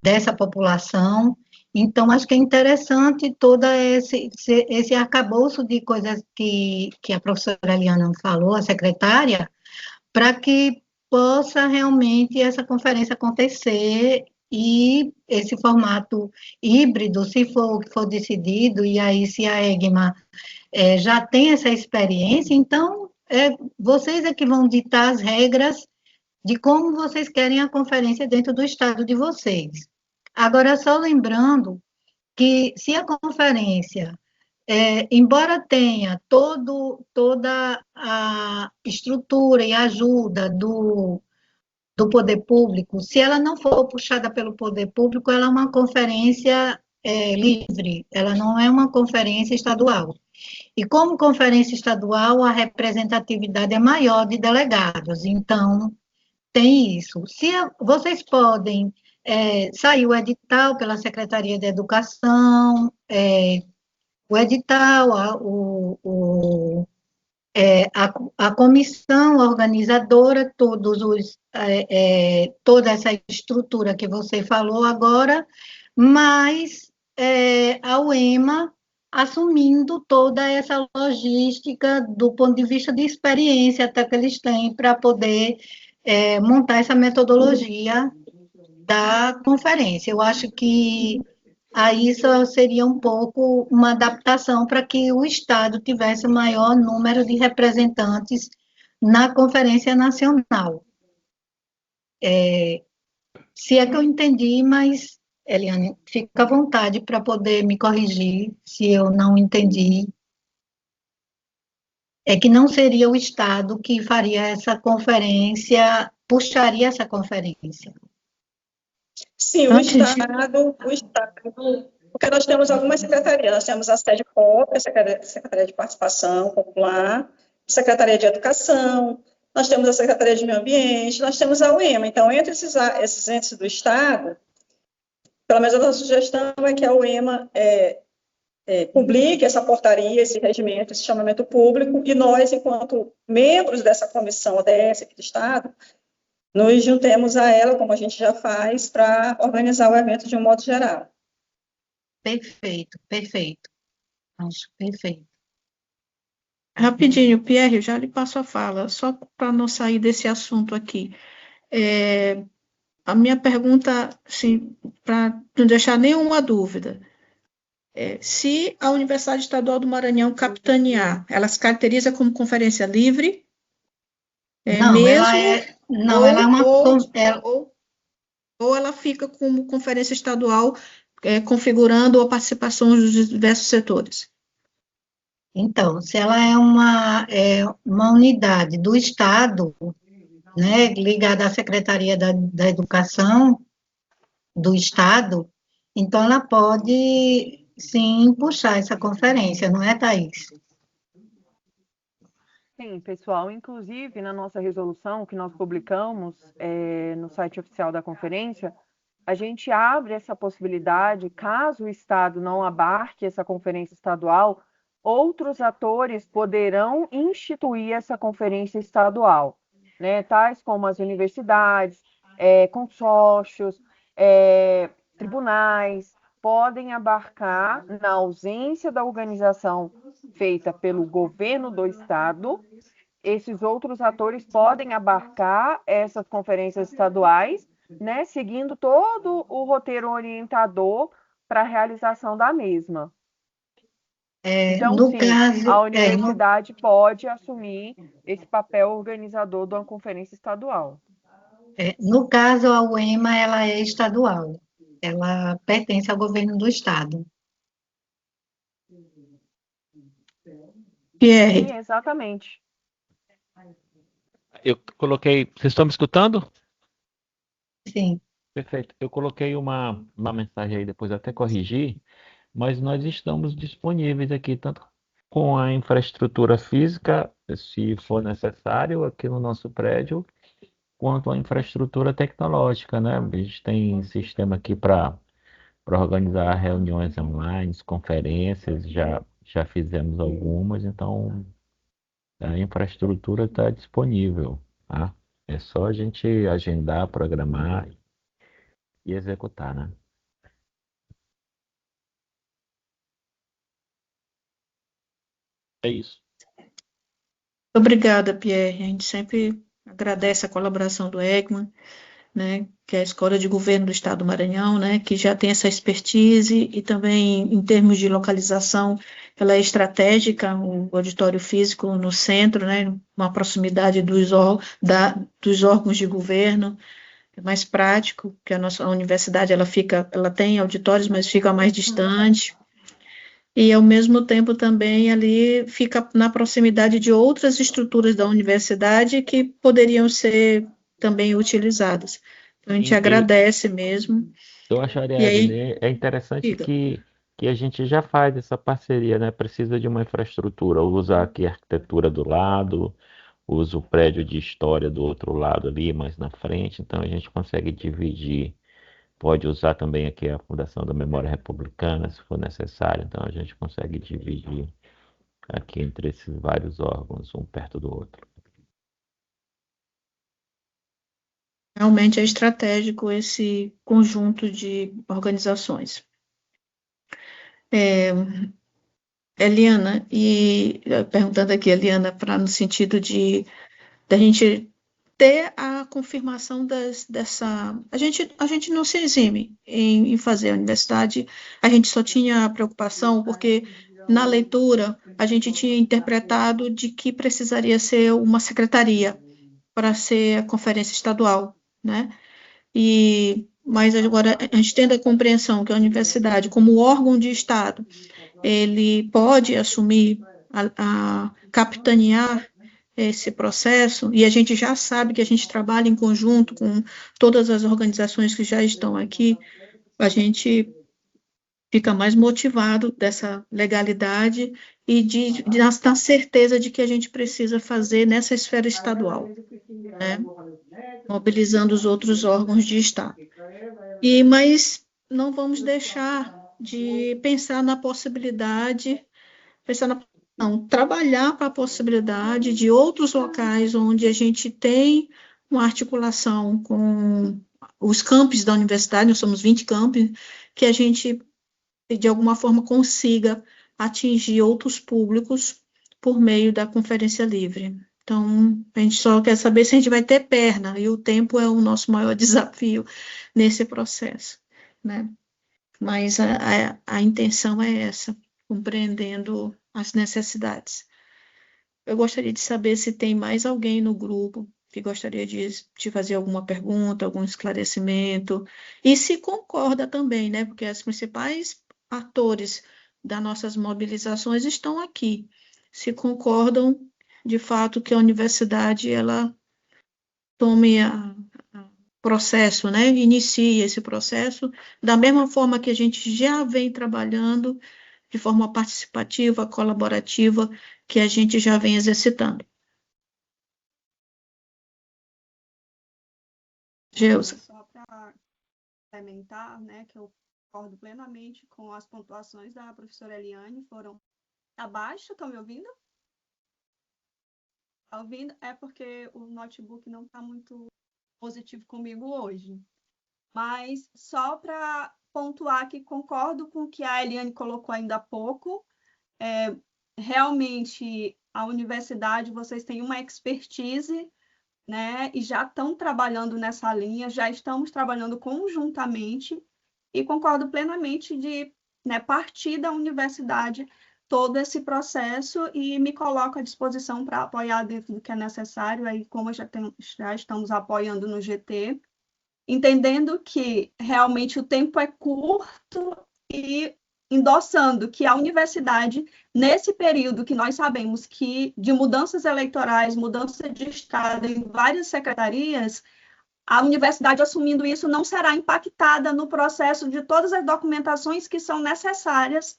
dessa população. Então, acho que é interessante todo esse arcabouço de coisas que a professora Eliana falou, a secretária, para que possa realmente essa conferência acontecer e esse formato híbrido, se for o que for decidido, e aí se a EGMA já tem essa experiência, então vocês é que vão ditar as regras de como vocês querem a conferência dentro do estado de vocês. Agora, só lembrando que se a conferência, embora tenha toda a estrutura e ajuda do poder público, se ela não for puxada pelo poder público, ela é uma conferência livre, ela não é uma conferência estadual. E como conferência estadual, a representatividade é maior de delegados, então tem isso. Vocês podem sair o edital pela Secretaria de Educação, o edital, a comissão organizadora, toda essa estrutura que você falou agora, mas a UEMA assumindo toda essa logística do ponto de vista de experiência até que eles têm para poder montar essa metodologia da conferência. Eu acho que aí só seria um pouco uma adaptação para que o Estado tivesse o maior número de representantes na Conferência Nacional. Se é que eu entendi, mas, Eliane, fica à vontade para poder me corrigir se eu não entendi. É que não seria o Estado que faria essa conferência, puxaria essa conferência.
Sim, o Estado, porque nós temos algumas secretarias, nós temos a sede COP, a Secretaria de Participação Popular, a Secretaria de Educação, nós temos a Secretaria de Meio Ambiente, nós temos a UEMA. Então, entre esses entes do Estado, pelo menos a nossa sugestão é que a UEMA publique essa portaria, esse regimento, esse chamamento público, e nós, enquanto membros dessa comissão ODS aqui do Estado, nos juntemos a ela, como a gente já faz, para organizar o evento de um modo geral.
Perfeito. Acho perfeito.
Rapidinho, Pierre, eu já lhe passo a fala, só para não sair desse assunto aqui. A minha pergunta, assim, para não deixar nenhuma dúvida, se a Universidade Estadual do Maranhão capitanear, ela se caracteriza como conferência livre? Ou ela fica como conferência estadual, configurando a participação dos diversos setores?
Então, se ela é uma unidade do Estado, né, ligada à Secretaria da Educação do Estado, então ela pode, sim, puxar essa conferência, não é, Thaís?
Sim, pessoal, inclusive na nossa resolução que nós publicamos no site oficial da conferência, a gente abre essa possibilidade, caso o Estado não abarque essa conferência estadual, outros atores poderão instituir essa conferência estadual, né? Tais como as universidades, consórcios, tribunais, podem abarcar, na ausência da organização feita pelo governo do Estado, esses outros atores podem abarcar essas conferências estaduais, né, seguindo todo o roteiro orientador para a realização da mesma. Então, sim, a universidade pode assumir esse papel organizador de uma conferência estadual.
No caso, a UEMA ela é estadual, ela pertence ao governo do Estado.
Pierre.
Sim, exatamente.
Eu coloquei. Vocês estão me escutando?
Sim.
Perfeito. Eu coloquei uma mensagem aí, depois até corrigir. mas nós estamos disponíveis aqui, tanto com a infraestrutura física, se for necessário, aqui no nosso prédio, quanto a infraestrutura tecnológica, né? A gente tem sistema aqui para organizar reuniões online, conferências, já fizemos algumas, então a infraestrutura está disponível, tá? É só a gente agendar, programar e executar, né? É isso.
Obrigada, Pierre. A gente sempre agradece a colaboração do EGMA, né, que é a Escola de Governo do Estado do Maranhão, né, que já tem essa expertise e também em termos de localização, ela é estratégica, o auditório físico no centro, né, uma proximidade dos órgãos de governo, é mais prático, porque a universidade ela tem auditórios, mas fica mais distante. E, ao mesmo tempo, também ali fica na proximidade de outras estruturas da universidade que poderiam ser também utilizadas. Então, a gente agradece mesmo.
Eu acharia,
E aí,
Evelyn, é interessante
diga.
que a gente já faz essa parceria, né? Precisa de uma infraestrutura, usa aqui a arquitetura do lado, usa o prédio de história do outro lado ali, mais na frente, então a gente consegue dividir. Pode usar também aqui a Fundação da Memória Republicana, se for necessário, então a gente consegue dividir aqui entre esses vários órgãos, um perto do outro.
Realmente é estratégico esse conjunto de organizações. Eliana, e perguntando aqui, Eliana, no sentido de da gente ter a confirmação dessa. A gente não se exime em fazer a universidade, a gente só tinha a preocupação, porque na leitura a gente tinha interpretado de que precisaria ser uma secretaria para ser a conferência estadual, né? Mas agora a gente tem a compreensão que a universidade, como órgão de Estado, ele pode assumir, capitanear esse processo, e a gente já sabe que a gente trabalha em conjunto com todas as organizações que já estão aqui, a gente fica mais motivado dessa legalidade e da certeza de que a gente precisa fazer nessa esfera estadual, né? Mobilizando os outros órgãos de Estado. Mas não vamos deixar de pensar na possibilidade, trabalhar para a possibilidade de outros locais onde a gente tem uma articulação com os campos da universidade, nós somos 20 campos, que a gente, de alguma forma, consiga atingir outros públicos por meio da Conferência Livre. Então, a gente só quer saber se a gente vai ter perna, e o tempo é o nosso maior desafio nesse processo, né? Mas a intenção é essa, compreendendo as necessidades. Eu gostaria de saber se tem mais alguém no grupo que gostaria de fazer alguma pergunta, algum esclarecimento, e se concorda também, né? Porque os principais atores das nossas mobilizações estão aqui. Se concordam, de fato, que a universidade ela tome processo, né? Inicie esse processo da mesma forma que a gente já vem trabalhando de forma participativa, colaborativa, que a gente já vem exercitando. Geusa.
Só para complementar, né, que eu concordo plenamente com as pontuações da professora Eliane, foram abaixo, estão me ouvindo? Está ouvindo? É porque o notebook não está muito positivo comigo hoje. Mas só para pontuar que concordo com o que a Eliane colocou ainda há pouco, realmente a universidade, vocês têm uma expertise, né, e já estão trabalhando nessa linha, já estamos trabalhando conjuntamente, e concordo plenamente de, né, partir da universidade todo esse processo e me coloco à disposição para apoiar dentro do que é necessário, aí como já estamos apoiando no GT, entendendo que realmente o tempo é curto e endossando que a universidade, nesse período que nós sabemos que de mudanças eleitorais, mudança de estado em várias secretarias, a universidade, assumindo isso, não será impactada no processo de todas as documentações que são necessárias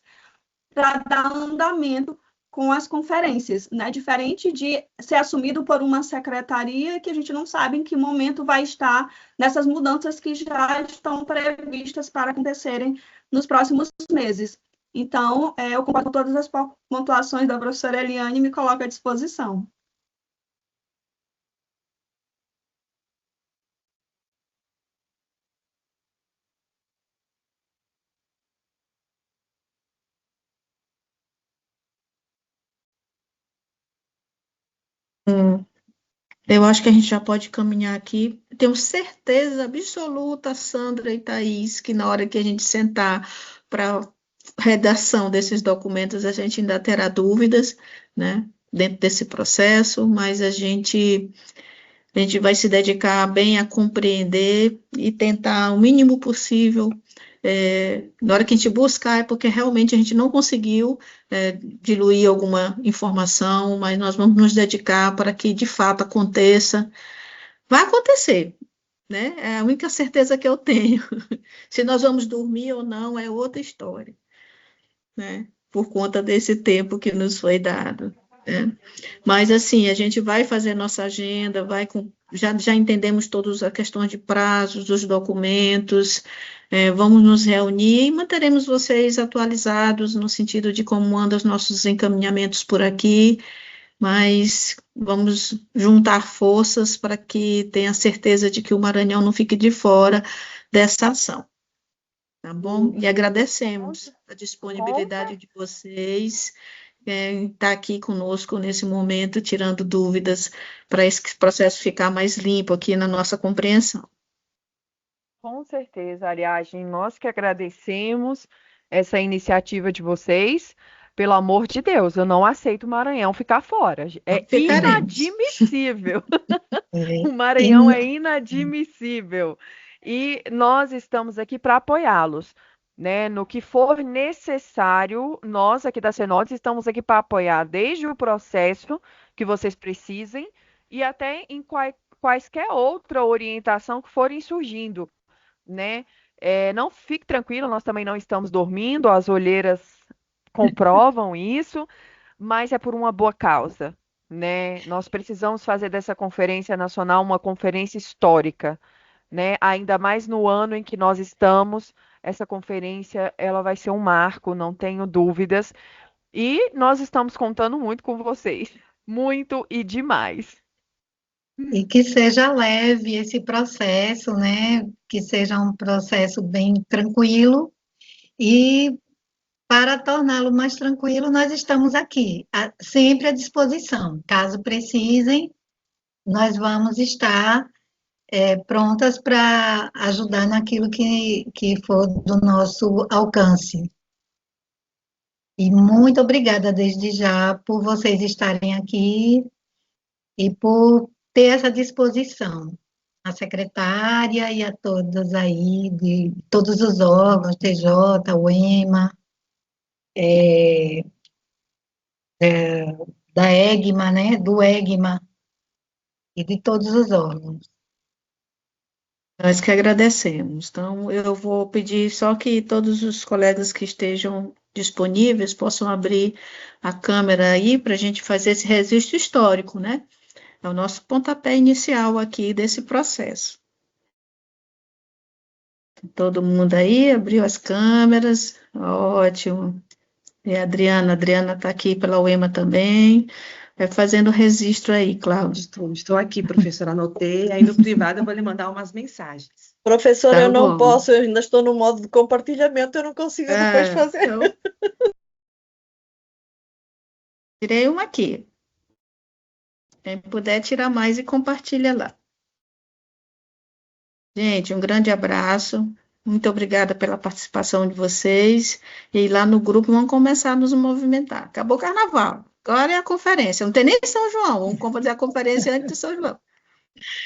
para dar andamento com as conferências, né? Diferente de ser assumido por uma secretaria que a gente não sabe em que momento vai estar nessas mudanças que já estão previstas para acontecerem nos próximos meses. Então, eu concordo com todas as pontuações da professora Eliane e me coloco à disposição.
Eu acho que a gente já pode caminhar aqui. Tenho certeza absoluta, Sandra e Thaís, que na hora que a gente sentar para redação desses documentos, a gente ainda terá dúvidas, né, dentro desse processo, mas a gente vai se dedicar bem a compreender e tentar o mínimo possível. Na hora que a gente buscar, é porque realmente a gente não conseguiu diluir alguma informação, mas nós vamos nos dedicar para que de fato aconteça. Vai acontecer, né? É a única certeza que eu tenho. Se nós vamos dormir ou não é outra história, né? Por conta desse tempo que nos foi dado, né? Mas, assim, a gente vai fazer nossa agenda, já entendemos todas as questões de prazos, dos documentos, vamos nos reunir e manteremos vocês atualizados no sentido de como andam os nossos encaminhamentos por aqui, mas vamos juntar forças para que tenha certeza de que o Maranhão não fique de fora dessa ação. Tá bom? E agradecemos a disponibilidade de vocês estar aqui conosco nesse momento, tirando dúvidas, para esse processo ficar mais limpo aqui na nossa compreensão.
Com certeza, Ariadne, nós que agradecemos essa iniciativa de vocês. Pelo amor de Deus, eu não aceito o Maranhão ficar fora. É inadmissível. O Maranhão é inadmissível. E nós estamos aqui para apoiá-los, né? No que for necessário, nós aqui da Senodes estamos aqui para apoiar desde o processo que vocês precisem e até em quaisquer outra orientação que forem surgindo, né? Não fique tranquilo, nós também não estamos dormindo, as olheiras comprovam isso, mas é por uma boa causa, né? Nós precisamos fazer dessa conferência nacional uma conferência histórica, né? Ainda mais no ano em que nós estamos, essa conferência ela vai ser um marco, não tenho dúvidas, e nós estamos contando muito com vocês, muito e demais.
E que seja leve esse processo, né? Que seja um processo bem tranquilo. E para torná-lo mais tranquilo, nós estamos aqui, sempre à disposição. Caso precisem, nós vamos estar prontas para ajudar naquilo que for do nosso alcance. E muito obrigada desde já por vocês estarem aqui e por ter essa disposição, a secretária e a todos aí, de todos os órgãos, TJ, o EMA, da EGMA, né, do EGMA, e de todos os órgãos.
Nós que agradecemos. Então, eu vou pedir só que todos os colegas que estejam disponíveis possam abrir a câmera aí para a gente fazer esse registro histórico, né? É o nosso pontapé inicial aqui desse processo. Todo mundo aí abriu as câmeras, ótimo. E a Adriana está aqui pela UEMA também, fazendo o registro aí, Cláudia.
Estou aqui, professora, anotei, aí no privado eu vou lhe mandar umas mensagens.
Professora,
Tá
eu não
bom.
posso, eu ainda estou no modo de compartilhamento, eu não consigo depois fazer.
Então... Tirei uma aqui. Quem puder tirar mais e compartilha lá. Gente, um grande abraço. Muito obrigada pela participação de vocês. E lá no grupo vamos começar a nos movimentar. Acabou o carnaval. Agora é a conferência. Não tem nem São João. Vamos fazer a conferência antes de São João.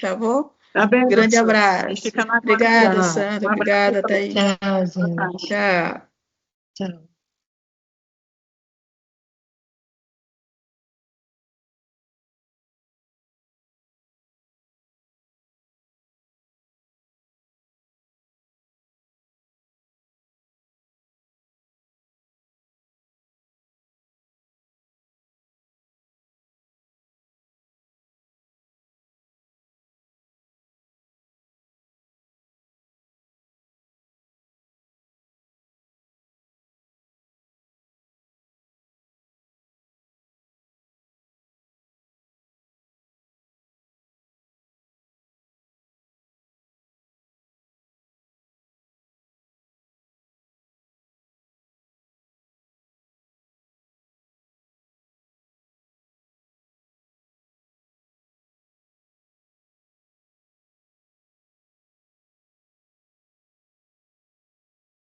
Tá bom?
Tá bem,
Grande
professora.
abraço.
A gente fica na
Obrigada,
guarda.
Sandra.
Um abraço.
Obrigada, Thaís.
Tchau, gente.
Tchau.
Tchau.